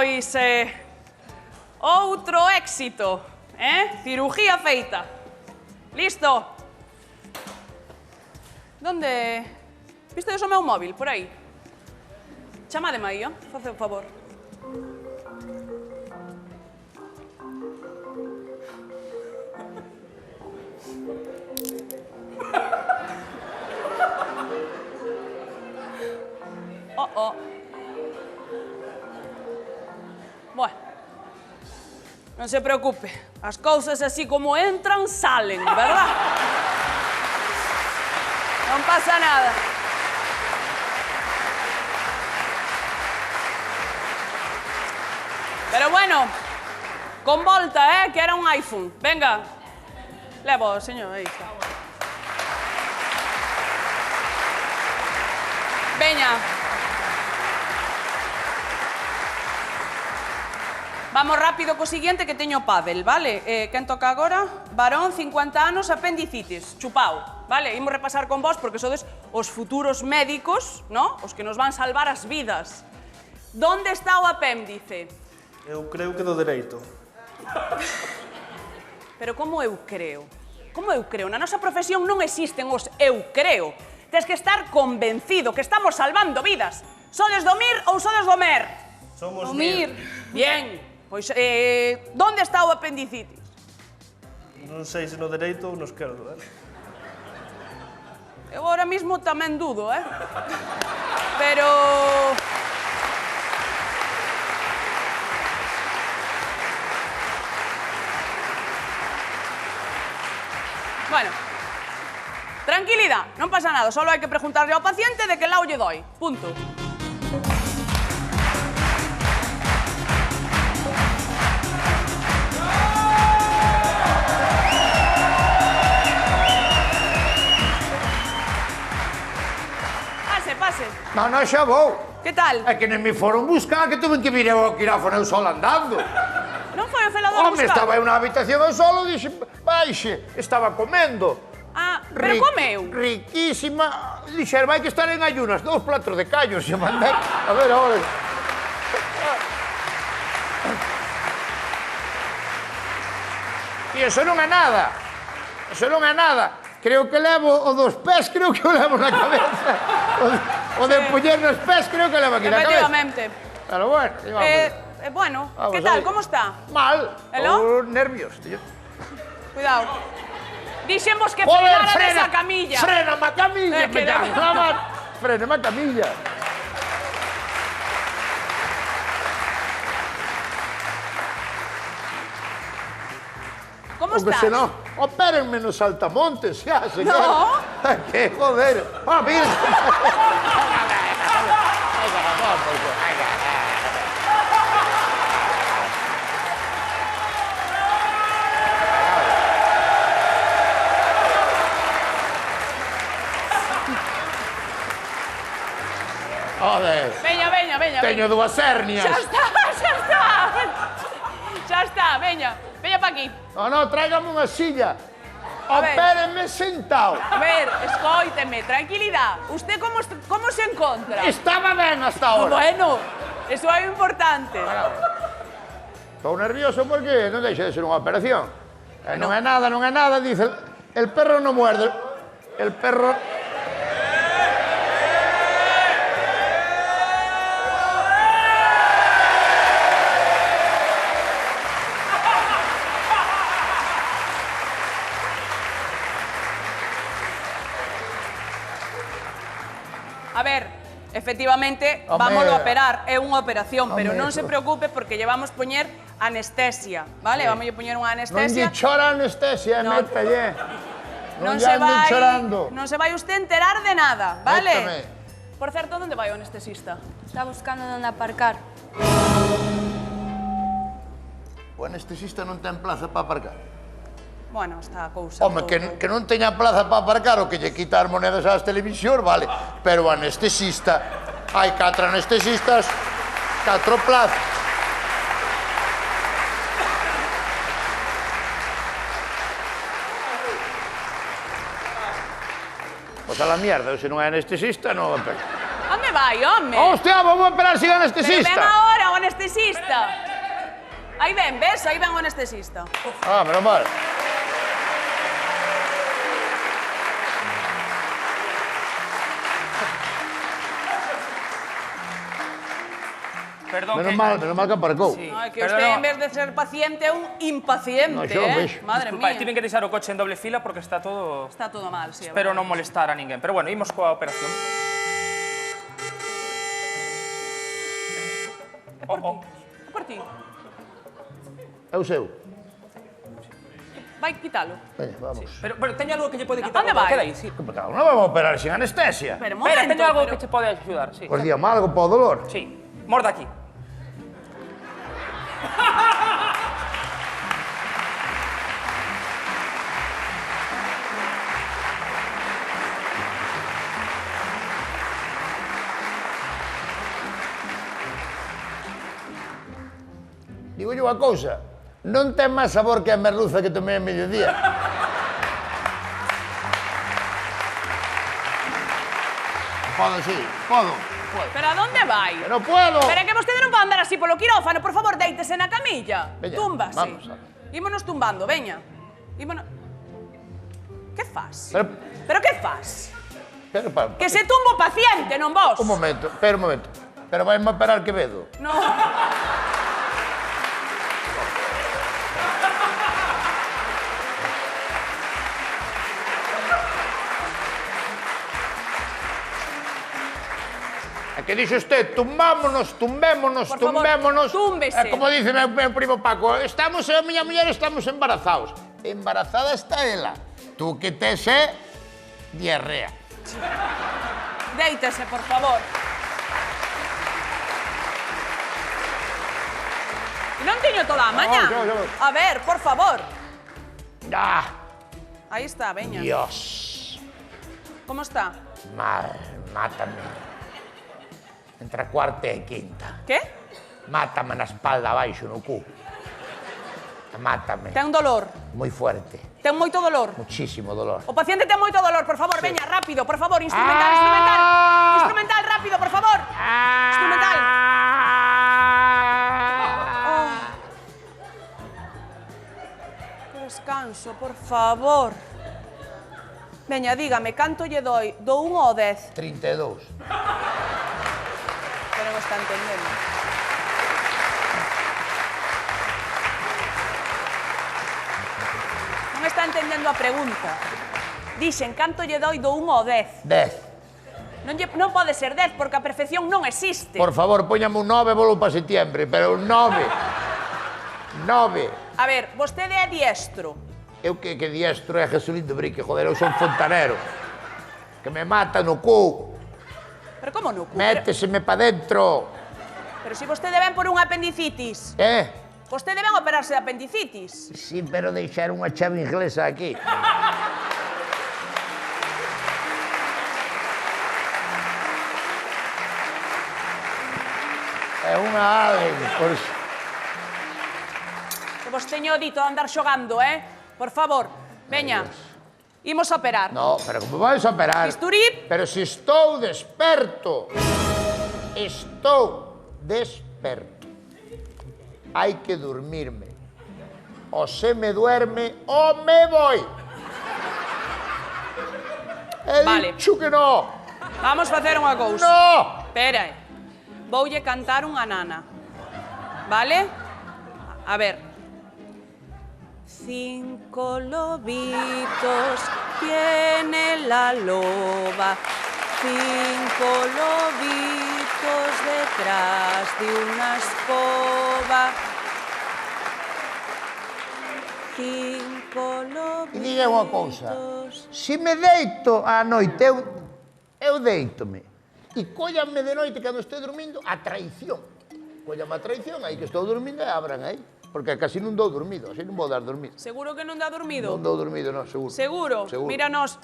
Pois, outro éxito, cirugía feita. Listo. Donde... Vistedes o meu móvil, por aí? Chamademe aí, face o favor. Oh. Bueno, non se preocupe, as cousas así como entran, salen, verdad? Non pasa nada. Pero bueno, con volta, que era un iPhone. Venga, levo, señor, aí está. Veña. Vamos rápido co siguiente que teño pádel, vale? Quen toca agora? Varón, 50 anos, apendicitis, chupao, vale? Imos repasar con vos porque sodes os futuros médicos, ¿no? Os que nos van salvar as vidas. Donde está o apéndice? Eu creo que do dereito. Pero como eu creo? Como eu creo? Na nosa profesión non existen os eu creo. Tes que estar convencido que estamos salvando vidas. Sodes do MIR ou sodes do MER? Somos MIR. Bien. Pois, donde está o apendicitis? Non sei se no dereito ou no esquerdo, Eu ahora mismo tamén dudo, Pero... Bueno, tranquilidad, non pasa nada, solo hai que preguntarle ao paciente de que lado lle doi, punto. Pase. Non, xa vou. Que tal? É que nem me foron buscar, que tuve que vir ao quirófano eu solo andando. Non foi o celador a buscar? Home, estaba eu na habitación eu solo, dixe, baixe, estaba comendo. Ah, pero comeu? Riquísima. Dixer, vai que estar en ayunas, 2 platos de callos, e mandei. A ver, ahora. E eso non é nada. Eso non é nada. Creo que levo o dos pés, creo que o levo na cabeza. O de puñer nos pés, creo que levo aquí na cabeza. Efectivamente. Pero bueno, bueno, vamos que tal, ahí. como está? Mal. Elo? Nervios, tío. Cuidado. Dixemos que frenara desa camilla. Fréname a camilla, me llamaban. Fréname a camilla. Como Porque estás? senón, opérenme nos saltamontes, xa, señor. No. Que joder. Ah, mira. Joder. Veña. Teño 2 hernias. Xa está, veña pa aquí. No, tráigame unha silla. ver. Opérenme sentado. A ver, escoíteme, tranquilidad. ¿Usted cómo se encontra? Estaba ben hasta ahora. Bueno, eso é importante. Estou nervioso porque non deixa de ser unha operación. Non é nada, dice, el perro no muerde. El perro... A ver, efectivamente, vámoslo a operar, é unha operación, pero non se preocupe porque lle vamos poñer anestesia, vale? Vamos a poñer unha Non anestesia. lle chora anestesia, No. mételle. Non lle anden chorando. Non se vai usted enterar de nada, vale? Métame. Por certo, onde vai o anestesista? Está buscando onde aparcar. O anestesista non ten plaza para aparcar. Bueno, esta cousa... Home, que non teña plaza para aparcar o que lle quita as monedas ás televisións, vale. Pero o anestesista, hai 4 anestesistas, 4 plazas. Pois a la mierda, se non é anestesista, non opera. Onde vai, home? Hostia, vamos a operar sin Pero anestesista. ven agora, o anestesista anestesista. Aí ven, ves? Aí ven o anestesista. Ah, menos mal. Perdón, Menos mal que aparcou. Sí. No, é que usted, en vez de ser paciente, é un impaciente, No, yo lo vexo. Madre Disculpa, mía. tiven que deixar o coche en doble fila porque está todo... Está todo mal, sí. Espero non molestar a ninguén. Pero bueno, imos coa operación. Oh, oh. Por ti. É o seu. Vai quitalo. Veña, vamos. Pero teño algo que lle pode quitar. Onde vai? Queda aí, sí. Que pecado, non vamos a operar sin anestesia. Pero un momento. Espera, teño algo pero- que che pode axudar, sí. Os díamos algo para o dolor. Sí. Morda aquí. Digo yo unha cousa, non ten máis sabor que a merluza que tomei a mediodía. Podo, sí, podo. Pero a dónde vai? Que non puedo. Pero é que vostede non pode andar así polo quirófano, por favor, deítese na camilla. Veña, Túmbase. vamos a ver. Ímonos tumbando, veña. Ímonos... Que faz? Pero, que faz? pero, Que se tumba o paciente, non vos. un momento, espera un momento. Pero vai-me operar Quevedo. No. É que dixo usted, tumbémonos, Por favor, tumbémonos. túmbese. É como dice meu primo Paco, estamos, a miña muller estamos embarazados. Embarazada está ela. Tú que tes é diarrea. Deítese, por favor. E non teño toda a maña. yo. A ver, por favor. Ah, Aí está, veña. Dios. Como está? Mal, mátame. Entre a cuarta e a quinta. Que? Mátame na espalda abaixo, no cu. Mátame. Ten dolor. Moi fuerte. Ten moito dolor. Muchísimo dolor. O paciente ten moito dolor, por favor, veña, rápido, por favor, instrumental, Ah. instrumental. Instrumental, rápido, por favor. Instrumental. Que descanso, por favor. Veña, dígame, canto lle doi? Do 1 ao 10? 32. Que non está entendendo. Non está entendendo a pregunta. Dixen, canto lle doi do 1 ao 10? 10. Non pode ser 10, porque a perfección non existe. Por favor, póñame un 9 e volvo para septiembre, pero un 9. 9. A ver, vostede é diestro. Eu que diestro é Jesulín de Brique, joder, eu son fontanero. Que me mata no cu. Pero como no cu? Méteseme pa dentro. Pero se vostede ven por unha apendicitis. Vostede ven operarse de apendicitis. Sí, pero deixar unha chave inglesa aquí. É unha Allen, por... Que vos teño dito de andar xogando, Por favor, veña. Imos a operar. No, pero como vais a operar? Bisturí. Pero si estou desperto. Estou desperto. Hai que dormirme. O se me duerme o me voy. He Vale. dicho que no. Vamos facer unha cousa. No. Espera, voulle cantar unha nana. Vale? A ver. 5 lobitos tiene la loba, 5 lobitos detrás de una escoba. 5 lobitos. E diga unha cousa. Se me deito á noite, eu deito-me. E cóllame de noite cando estou dormindo a traición. Cóllame a traición, aí que estou dormindo e abran aí. Porque casi non dou dormido, así non vou dar dormido. Seguro que non dá dormido? Non dou dormido, non, seguro. Seguro? Seguro. Míranos.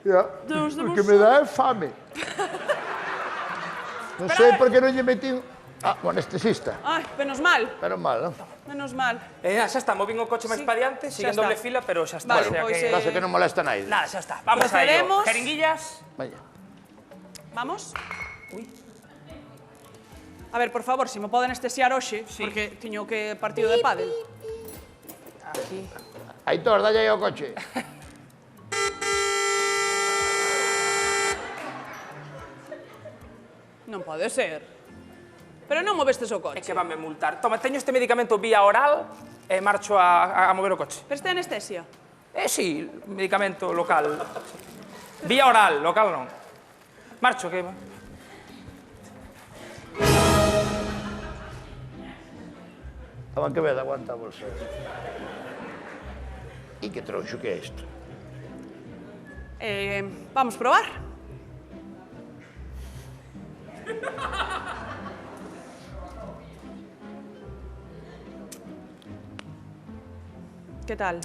Ya, Deus de o que vos me dá é fame. Non sei por que non lle metín... Ah, o anestesista. Ai, menos mal. Pero mal, non? Menos mal. Xa está, movin o coche máis Sí, para diante, xa sigue en está. doble fila, pero xa está. Vale, o sea pois, que... Pasa que non molesta naide. Nada, xa está. Vamos a ello. Procedemos. Jeringuillas. Vaya. Vamos? A ver, por favor, se me pode anestesiar hoxe, porque tiño que partido de pádel. Aquí. Aitor, dalle aí ao coche. Non pode ser. Pero non movestes o É coche. que vanme multar. Toma, teño este medicamento vía oral e marcho a mover o coche. Pero este é anestesia. Sí, medicamento local. Vía oral, local non. Marcho, que... Toma que ved, aguanta a bolsa. E que tronxo que é isto? Vamos probar. Que tal?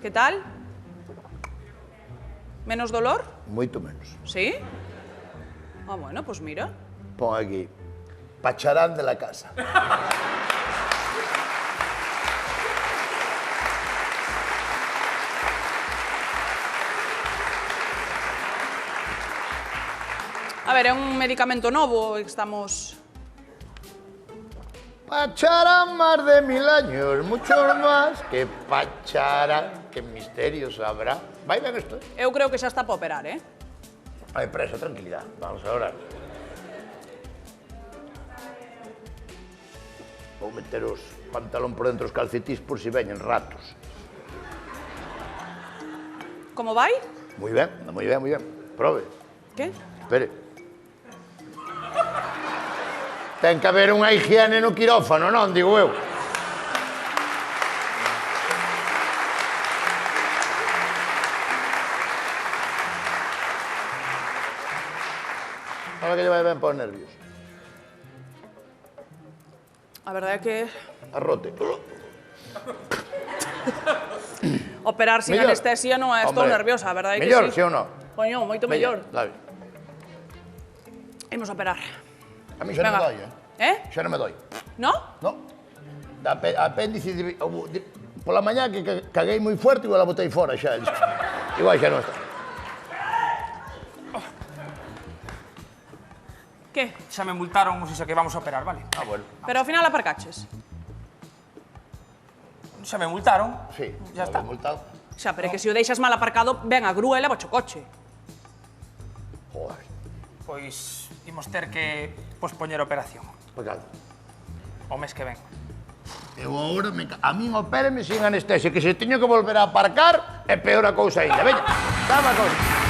Que tal? Menos dolor? Moito menos. Sí? Ah, bueno, pues mira. Pon aquí, pacharán de la casa. A ver, é un medicamento novo, estamos... Pacharán más de 1000 años, muchos más que pacharán, que misterios habrá. Vai ben isto, Eu creo que xa está para operar, eh? Ai, presa, tranquilidad, vamos a orar. Vou meter os pantalón por dentro dos calcetís por si veñen ratos. Como vai? Moi ben, moi ben, moi ben. Prove. Que? Espere. Ten que haber unha higiene no quirófano, non? Digo eu. Ahora que lle vai ben para os nervios. A verdade é que Arrote. operar sin Mellor. anestesia non é, estou Hombre, nerviosa, a verdade é que mellor, sí. sí ou non? Coño, moito mellor. Dale. Imos a operar. A mí xa non me Venga. doi, Eh? Xa non me doi. No? No. Da apéndice... Pola mañá que caguei moi fuerte, igual a botei fora xa. Igual xa non está. Que? Xa me multaron, non sei se que vamos a operar, vale? Ah, bueno. Pero ao final aparcaches. Xa me multaron. Sí, Ya está. multado. Xa, pero é que se o deixas mal aparcado, ven a grúa e leva o coche. Joder, Pois imos ter que pospoñer a operación. pecado. O mes que ven. Eu agora, a min opéreme sin anestesia, que se teño que volver a aparcar, é peor a cousa ainda. Veña, dame a cousa.